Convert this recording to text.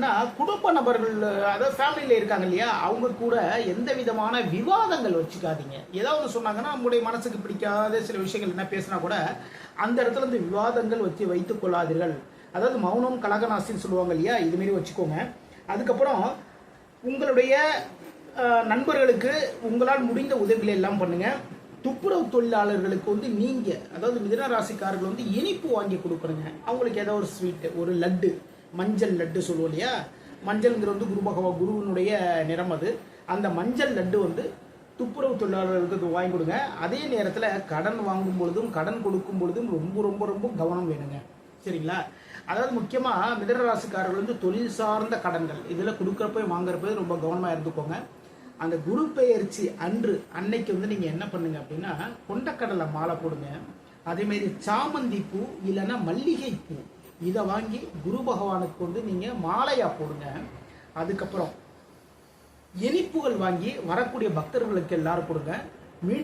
என்னன்னா குடும்ப நபர்கள், அதாவது ஃபேமிலியில் இருக்காங்க இல்லையா, அவங்க கூட எந்த விதமான விவாதங்கள் வச்சுக்காதீங்க. ஏதாவது சொன்னாங்கன்னா நம்முடைய மனசுக்கு பிடிக்காத சில விஷயங்கள் என்ன பேசினா கூட அந்த இடத்துல இந்த விவாதங்கள் வைத்துக் கொள்ளாதீர்கள். அதாவது மௌனம் கலகநாசின்னு சொல்லுவாங்க இல்லையா, இதுமாரி வச்சுக்கோங்க. அதுக்கப்புறம் உங்களுடைய நண்பர்களுக்கு உங்களால் முடிந்த உதவிகளை எல்லாம் பண்ணுங்க. துப்புரவு தொழிலாளர்களுக்கு நீங்க, அதாவது மிதுன ராசிக்காரர்கள் இனிப்பு வாங்கி கொடுக்குறங்க. அவங்களுக்கு ஏதோ ஒரு ஸ்வீட், ஒரு லட்டு, மஞ்சள் லட்டு சொல்லுவோம் இல்லையா, மஞ்சள்ங்கிறது குருவினுடைய நிறம். அது அந்த மஞ்சள் லட்டு துப்புரவு தொழிலாளர்களுக்கு வாங்கி கொடுங்க. அதே நேரத்தில் கடன் வாங்கும் பொழுதும் கடன் கொடுக்கும் பொழுதும் ரொம்ப ரொம்ப ரொம்ப கவனம் வேணுங்க. சரிங்களா? அதாவது முக்கியமாக மிதுன ராசிக்காரர்கள் தொழில் சார்ந்த கடன்கள் இதில் கொடுக்குறப்ப வாங்குறப்ப ரொம்ப கவனமாக இருந்துக்கோங்க. அந்த குரு பெயர்ச்சி அன்னைக்கு நீங்கள் என்ன பண்ணுங்க அப்படின்னா, கொண்டக்கடலை மாலை போடுங்க. அதேமாரி சாமந்தி பூ இல்லைன்னா மல்லிகை பூ இதை வாங்கி குரு பகவானுக்கு நீங்கள் மாலையாக போடுங்க. அதுக்கப்புறம் இனிப்புகள் வாங்கி வரக்கூடிய பக்தர்களுக்கு எல்லாரும் கொடுங்க.